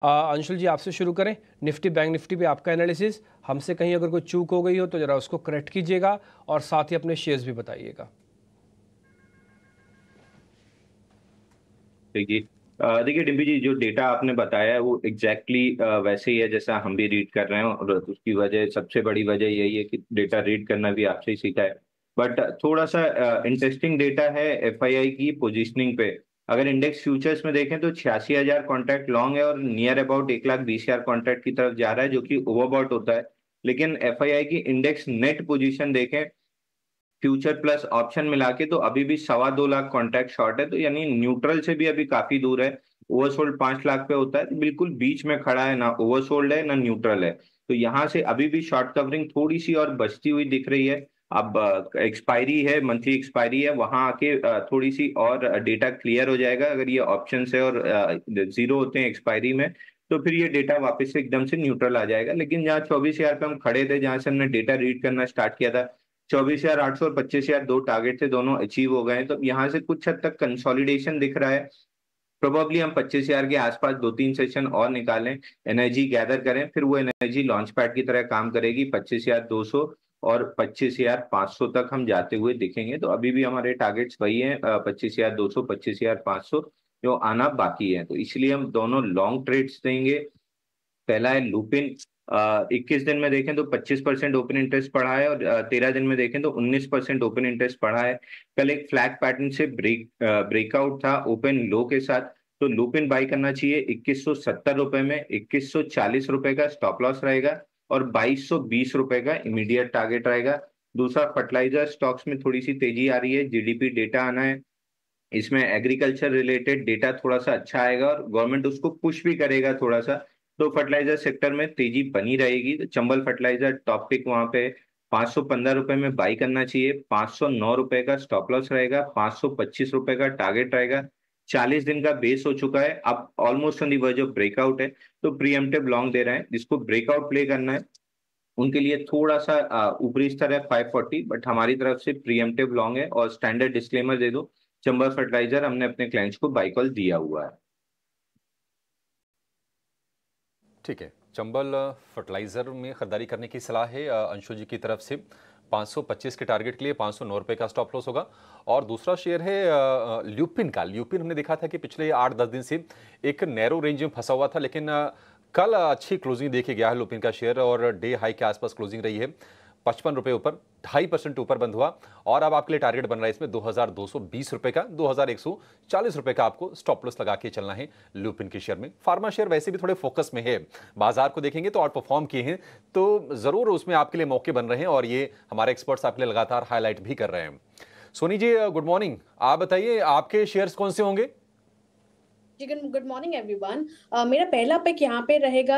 अंशुल जी, आपसे शुरू करें। निफ्टी बैंक निफ्टी पे आपका एनालिसिस, हमसे कहीं अगर कोई चूक हो गई हो तो ज़रा उसको करेक्ट कीजिएगा और साथ ही अपने शेयर्स भी बताइएगा। देखिए देखिए डिम्पी जी, जो डेटा आपने बताया है वो एग्जैक्टली वैसे ही है जैसा हम भी रीड कर रहे हैं, और उसकी वजह, सबसे बड़ी वजह यही है कि डेटा रीड करना भी आपसे ही सीखा है। बट थोड़ा सा इंटरेस्टिंग डेटा है एफआईआई की पोजीशनिंग पे। अगर इंडेक्स फ्यूचर्स में देखें तो 86,000 कॉन्ट्रैक्ट लॉन्ग है और नियर अबाउट 1,20,000 कॉन्ट्रैक्ट की तरफ जा रहा है, जो कि ओवरबॉट होता है। लेकिन एफआईआई की इंडेक्स नेट पोजीशन देखें, फ्यूचर प्लस ऑप्शन मिला के, तो अभी भी 2.25 लाख कॉन्ट्रैक्ट शॉर्ट है, तो यानी न्यूट्रल से भी अभी काफी दूर है। ओवरसोल्ड 5 लाख पे होता है, तो बिल्कुल बीच में खड़ा है, ना ओवरसोल्ड है ना न्यूट्रल है। तो यहाँ से अभी भी शॉर्ट कवरिंग थोड़ी सी और बचती हुई दिख रही है। अब एक्सपायरी है, मंथली एक्सपायरी है, वहां आके थोड़ी सी और डेटा क्लियर हो जाएगा। अगर ये ऑप्शन है और जीरो होते हैं एक्सपायरी में, तो फिर ये डेटा वापस से एकदम से न्यूट्रल आ जाएगा। लेकिन जहाँ 24,000 पे हम खड़े थे, जहां से हमने डेटा रीड करना स्टार्ट किया था, 24,800 और 25,000 दो टारगेट थे, दोनों अचीव हो गए हैं। तो यहाँ से कुछ हद तक कंसोलिडेशन दिख रहा है। प्रोबेबली हम 25,000 के आसपास 2-3 सेशन और निकालें, एनर्जी गैदर करें, फिर वो एनर्जी लॉन्च पैड की तरह काम करेगी। 25,200 और 25,500 तक हम जाते हुए दिखेंगे। तो अभी भी हमारे टारगेट्स वही हैं, 25,200, 25,500 जो आना बाकी है। तो इसलिए हम दोनों लॉन्ग ट्रेड्स देंगे। पहला है लुपिन। 21 दिन में देखें तो 25% ओपन इंटरेस्ट बढ़ा है, और 13 दिन में देखें तो 19% ओपन इंटरेस्ट बढ़ा है। कल एक फ्लैग पैटर्न से ब्रेकआउट था ओपन लो के साथ, तो लुपिन बाई करना चाहिए 2170 रुपए में। 2140 रुपए का स्टॉप लॉस रहेगा और 2220 रुपए का इमीडिएट टारगेट रहेगा। दूसरा, फर्टिलाइजर स्टॉक्स में थोड़ी सी तेजी आ रही है, जीडीपी डेटा आना है। इसमें एग्रीकल्चर रिलेटेड डेटा थोड़ा सा अच्छा आएगा और गवर्नमेंट उसको पुश भी करेगा थोड़ा सा। तो फर्टिलाइजर सेक्टर में तेजी बनी रहेगी। तो चंबल फर्टिलाइजर टॉप पिक वहां पे 515 रुपए में बाई करना चाहिए। 509 रुपए का स्टॉप लॉस रहेगा, 525 रुपए का टारगेट रहेगा। 40 दिन का बेस हो चुका है, अब almost on the verge of breakout है। तो प्रीएम्प्टिव लॉन्ग दे रहे हैं, जिसको ब्रेकआउट प्ले करना है उनके लिए थोड़ा सा ऊपरी स्तर है 540, बट हमारी तरफ से प्रीएम्प्टिव लॉन्ग है। और स्टैंडर्ड डिस्क्लेमर दे दो, चंबल फर्टिलाइजर हमने अपने क्लाइंट्स को बाई कॉल दिया हुआ है। ठीक है, चंबल फर्टिलाइजर में खरीदारी करने की सलाह है अंशु जी की तरफ से। 525 के टारगेट के लिए 509 रुपए का स्टॉप लॉस होगा। और दूसरा शेयर है ल्यूपिन का। ल्यूपिन हमने देखा था कि पिछले 8-10 दिन से एक नैरो रेंज में फंसा हुआ था, लेकिन कल अच्छी क्लोजिंग देके गया है ल्यूपिन का शेयर, और डे हाई के आसपास क्लोजिंग रही है। 55 रुपए ऊपर, 2.5% ऊपर बंद हुआ। और अब आपके लिए टारगेट बन रहा है इसमें 2,220 रुपए का। 2,140 रुपए का आपको स्टॉप लॉस लगा के चलना है लुपिन के शेयर में। फार्मा शेयर वैसे भी थोड़े फोकस में है, बाजार को देखेंगे तो आउट परफॉर्म किए हैं, तो जरूर उसमें आपके लिए मौके बन रहे हैं, और ये हमारे एक्सपर्ट्स आपके लिए लगातार हाईलाइट भी कर रहे हैं। Soni ji, good morning. आप बताइए आपके शेयर्स कौन से होंगे? जी गुड मॉर्निंग एवरीवन। मेरा पहला पिक यहाँ पे रहेगा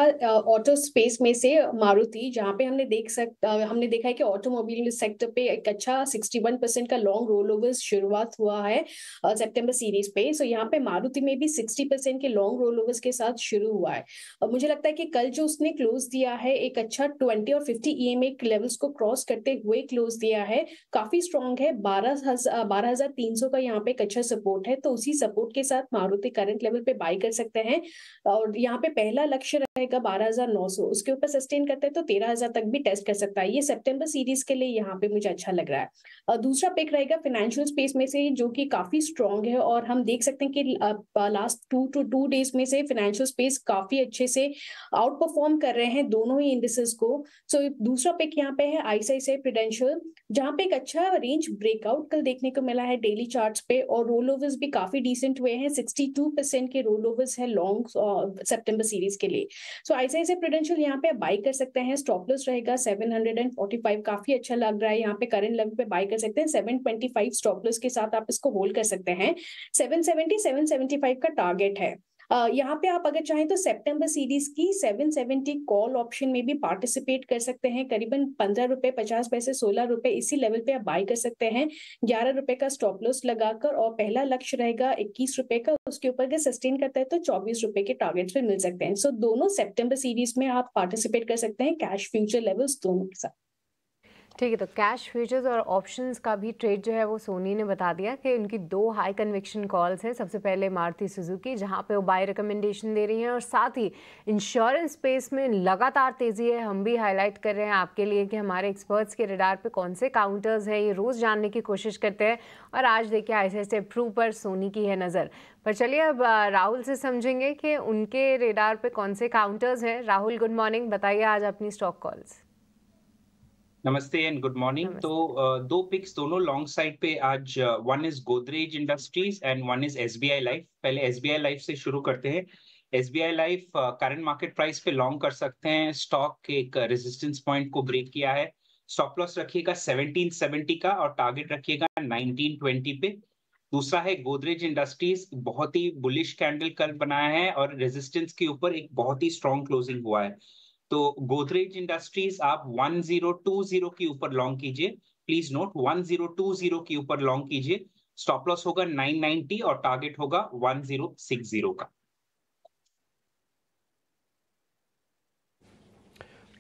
ऑटो स्पेस में से मारुति, जहाँ पे हमने देखा है कि ऑटोमोबाइल सेक्टर पे एक अच्छा 61% का लॉन्ग रोल ओवर शुरुआत हुआ है सितंबर सीरीज पे। सो यहाँ पे मारुति में भी 60% के लॉन्ग रोल ओवर्स के साथ शुरू हुआ है। मुझे लगता है कि कल जो उसने क्लोज दिया है, एक अच्छा 20 और 50 ईएमए लेवल्स को क्रॉस करते हुए क्लोज दिया है, काफी स्ट्रॉन्ग है। 12,300 का यहाँ पे एक अच्छा सपोर्ट है, तो उसी सपोर्ट के साथ मारुति करंट लेवल पे बाई कर सकते हैं। और यहाँ पे पहला लक्ष्य रहेगा 12,900, उसके ऊपर सस्टेन करते हैं तो 13,000 तक भी टेस्ट कर सकता है। ये सितंबर सीरीज के लिए यहाँ पे मुझे अच्छा लग रहा है। दूसरा पिक रहेगा फाइनेंशियल स्पेस में से, जो कि काफी स्ट्रॉन्ग है, और हम देख सकते हैं कि लास्ट 2 डेज में से फाइनेंशियल स्पेस काफी अच्छे से आउट परफॉर्म कर रहे हैं दोनों ही इंडिसेस को। सो दूसरा पिक यहाँ पे है आईसीआईसीआई प्रूडेंशियल, जहाँ पे एक अच्छा रेंज ब्रेकआउट कल देखने को मिला है डेली चार्ट्स पे, और रोल ओवर्स भी काफी डिसेंट हुए हैं। 62% के रोल ओवर्स है लॉन्ग सितंबर सीरीज के लिए। सो आईसीआईसीआई प्रूडेंशियल यहाँ पे बाई कर सकते हैं। स्टॉप लॉस रहेगा 745, काफी अच्छा लग रहा है। यहाँ पे करंट लेवल पे बाई कर सकते हैं 725 स्टॉप लॉस के साथ, आप इसको होल्ड कर सकते हैं। 770 775 का टारगेट है। यहाँ पे आप अगर चाहें तो सितंबर सीरीज की 770 कॉल ऑप्शन में भी पार्टिसिपेट कर सकते हैं। करीबन 15 रुपए 50 पैसे 16 रुपए इसी लेवल पे आप बाई कर सकते हैं 11 रुपए का स्टॉप लॉस लगाकर। और पहला लक्ष्य रहेगा 21 रुपए का, उसके ऊपर अगर सस्टेन करता है तो 24 रुपए के टारगेट पे मिल सकते हैं। सो दोनों सितंबर सीरीज में आप पार्टिसिपेट कर सकते हैं, कैश फ्यूचर लेवल्स दोनों के साथ। ठीक है, तो कैश फ्यूचर्स और ऑप्शंस का भी ट्रेड जो है वो सोनी ने बता दिया कि उनकी 2 हाई कन्विक्शन कॉल्स हैं। सबसे पहले मारुति सुजुकी, जहां पे वो बाय रिकमेंडेशन दे रही हैं, और साथ ही इंश्योरेंस स्पेस में लगातार तेज़ी है। हम भी हाईलाइट कर रहे हैं आपके लिए कि हमारे एक्सपर्ट्स के रडार पे कौन से काउंटर्स हैं, ये रोज़ जानने की कोशिश करते हैं। और आज देखिए ICICI प्रू पर सोनी की है नज़र। पर चलिए अब राहुल से समझेंगे कि उनके रडार पे कौन से काउंटर्स हैं। राहुल, गुड मॉर्निंग, बताइए आज अपनी स्टॉक कॉल्स। नमस्ते एंड गुड मॉर्निंग। तो दो पिक्स दोनों लॉन्ग साइड पे आज, one is Godrej industries and one is SBI life. पहले SBI लाइफ से शुरू करते हैं। SBI life current market price पे लॉन्ग कर सकते हैं। स्टॉक एक रेजिस्टेंस पॉइंट को ब्रेक किया है। स्टॉप लॉस रखिएगा 1770 का और टारगेट रखिएगा 1920 पे। दूसरा है गोदरेज इंडस्ट्रीज, बहुत ही बुलिश कैंडल कल बनाया है और रेजिस्टेंस के ऊपर एक बहुत ही स्ट्रॉन्ग क्लोजिंग हुआ है। तो गोदरेज इंडस्ट्रीज आप 1020 के ऊपर लॉन्ग कीजिए। प्लीज नोट 1020 के ऊपर लॉन्ग कीजिए। स्टॉप लॉस होगा 990 और टारगेट होगा 1060 का।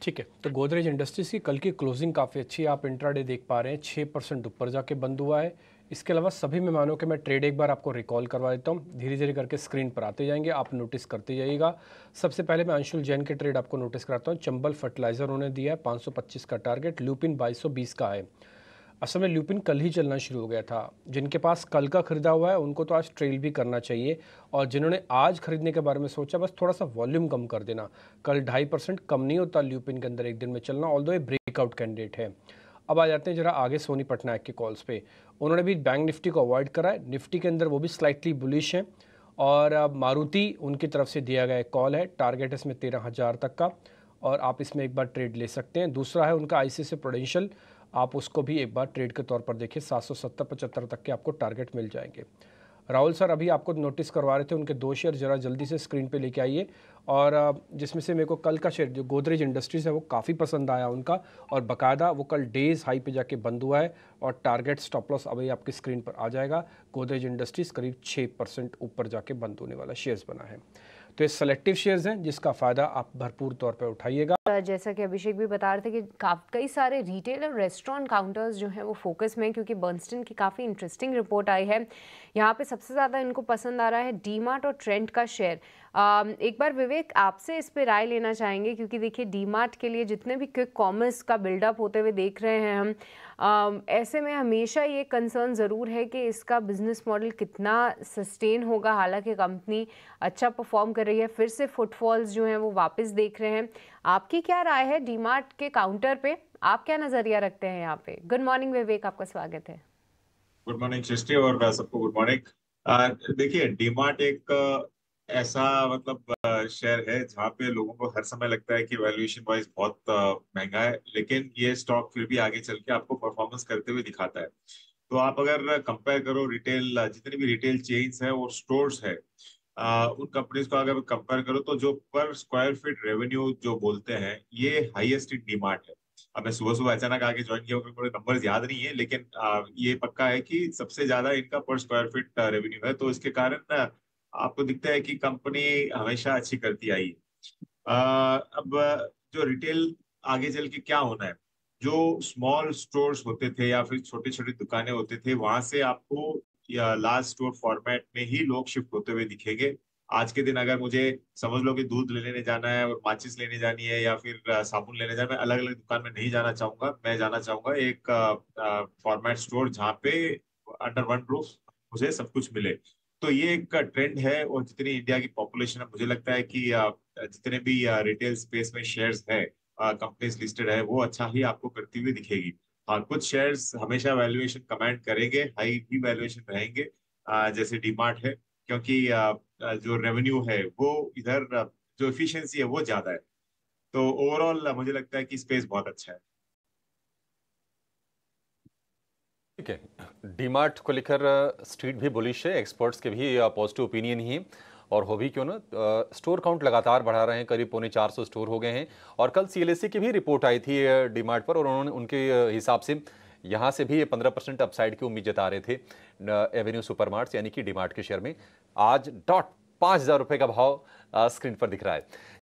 ठीक है, तो गोदरेज इंडस्ट्रीज की कल की क्लोजिंग काफ़ी अच्छी है, आप इंट्राडे देख पा रहे हैं 6% ऊपर जाके बंद हुआ है। इसके अलावा सभी में मानो कि मैं ट्रेड एक बार आपको रिकॉल करवा देता हूँ, धीरे धीरे करके स्क्रीन पर आते जाएंगे, आप नोटिस करते जाइएगा। सबसे पहले मैं अंशुल जैन के ट्रेड आपको नोटिस कराता हूँ। चंबल फर्टिलाइजर उन्होंने दिया है 525 का टारगेट, ल्यूपिन 2220 का है। असल में ल्यूपिन कल ही चलना शुरू हो गया था। जिनके पास कल का खरीदा हुआ है उनको तो आज ट्रेल भी करना चाहिए, और जिन्होंने आज खरीदने के बारे में सोचा बस थोड़ा सा वॉल्यूम कम कर देना। कल 2.5% कम नहीं होता ल्यूपिन के अंदर एक दिन में चलना, ऑल्दो ये ब्रेकआउट कैंडिडेट है। अब आ जाते हैं जरा आगे सोनी पटनायक के कॉल्स पे। उन्होंने भी बैंक निफ्टी को अवॉइड करा है। निफ्टी के अंदर वो भी स्लाइटली बुलिश है, और मारुति उनकी तरफ से दिया गया कॉल है, टारगेट इसमें 13,000 तक का, और आप इसमें एक बार ट्रेड ले सकते हैं। दूसरा है उनका ICICI प्रूडेंशियल, आप उसको भी एक बार ट्रेड के तौर पर देखिए, 770-75 तक के आपको टारगेट मिल जाएंगे। राहुल सर, अभी आपको नोटिस करवा रहे थे उनके 2 शेयर, जरा जल्दी से स्क्रीन पे लेके आइए। और जिसमें से मेरे को कल का शेयर जो गोदरेज इंडस्ट्रीज है वो काफ़ी पसंद आया उनका, और बाकायदा वो कल डेज हाई पे जाके बंद हुआ है, और टारगेट स्टॉप लॉस अभी आपकी स्क्रीन पर आ जाएगा। गोदरेज इंडस्ट्रीज करीब 6% ऊपर जाके बंद होने वाला शेयर्स बना है। तो ये सेलेक्टिव शेयर्स हैं जिसका फ़ायदा आप भरपूर तौर पर उठाइएगा। जैसा कि अभिषेक भी बता रहे थे कि कई सारे रिटेल और रेस्टोरेंट काउंटर्स जो हैं वो फोकस में हैं, क्योंकि बर्नस्टन की काफ़ी इंटरेस्टिंग रिपोर्ट आई है। यहाँ पे सबसे ज़्यादा इनको पसंद आ रहा है डीमार्ट और ट्रेंड का शेयर। एक बार विवेक आपसे इस पे राय लेना चाहेंगे, क्योंकि देखिए डीमार्ट के लिए जितने भी क्विक कॉमर्स का बिल्डअप होते हुए देख रहे हैं हम, ऐसे में हमेशा ये कंसर्न ज़रूर है कि इसका बिजनेस मॉडल कितना सस्टेन होगा। हालांकि कंपनी अच्छा परफॉर्म कर रही है, फिर से फुटफॉल्स जो हैं वो वापस देख रहे हैं। आपकी क्या राय है डीमार्ट के काउंटर पे, आप क्या नज़रिया रखते हैं यहाँ पे? गुड मॉर्निंग विवेक, आपका स्वागत है। गुड मॉर्निंग सृष्टि, और सबको गुड मॉर्निंग। देखिए डीमार्ट एक ऐसा मतलब शेयर है जहाँ पे लोगों को हर समय लगता है कि वैल्यूएशन वाइज बहुत महंगा है, लेकिन ये स्टॉक फिर भी आगे चल के आपको परफॉर्मेंस करते हुए दिखाता है। तो आप अगर कंपेयर करो रिटेल, जितनी भी रिटेल चेन्स है और स्टोर्स है, उन कंपनीज को अगर कंपेयर करो तो जो पर स्क्वायर फीट रेवेन्यू जो बोलते हैं, ये हाईएस्ट इन डीमार्ट है। अब मैं सुबह सुबह अचानक आके ज्वाइन किया, मुझे नंबर्स याद नहीं है, लेकिन ये पक्का है कि सबसे ज्यादा इनका पर स्क्वायर फीट रेवेन्यू है। तो इसके कारण आपको दिखता है कि कंपनी हमेशा अच्छी करती आई है। अब जो रिटेल आगे चल के क्या होना है, जो स्मॉल स्टोर्स होते थे या फिर छोटे छोटे दुकानें होते थे, वहां से आपको या लार्ज स्टोर फॉर्मेट में ही लोग शिफ्ट होते हुए दिखेंगे। आज के दिन अगर मुझे समझ लो कि दूध लेने जाना है और माचिस लेने जानी है या फिर साबुन लेने जाना है, मैं अलग अलग दुकान में नहीं जाना चाहूंगा। मैं जाना चाहूंगा एक फॉर्मेट स्टोर जहाँ पे अंडर वन रूफ मुझे सब कुछ मिले। तो ये एक ट्रेंड है, और जितनी इंडिया की पॉपुलेशन है, मुझे लगता है कि जितने भी रिटेल स्पेस में शेयर्स है, कंपनीज लिस्टेड है, वो अच्छा ही आपको करती हुई दिखेगी। हाँ, कुछ शेयर्स हमेशा वैल्यूएशन कमांड करेंगे, हाई भी वैल्यूएशन रहेंगे, जैसे डीमार्ट है, क्योंकि जो रेवेन्यू है वो इधर, जो एफिशिएंसी है वो ज्यादा है। तो ओवरऑल मुझे लगता है कि स्पेस बहुत अच्छा है। ठीक है, डीमार्ट को लेकर स्ट्रीट भी बुलिश है, एक्सपर्ट्स के भी पॉजिटिव ओपिनियन ही है, और हो भी क्यों ना, स्टोर काउंट लगातार बढ़ा रहे हैं, करीब 450 स्टोर हो गए हैं। और कल CLSA की भी रिपोर्ट आई थी डीमार्ट पर, और उन्होंने उनके हिसाब से यहाँ से भी 15% अपसाइड की उम्मीद जता रहे थे एवेन्यू सुपरमार्ट्स यानी कि डीमार्ट के शेयर में। आज $5,000 का भाव स्क्रीन पर दिख रहा है।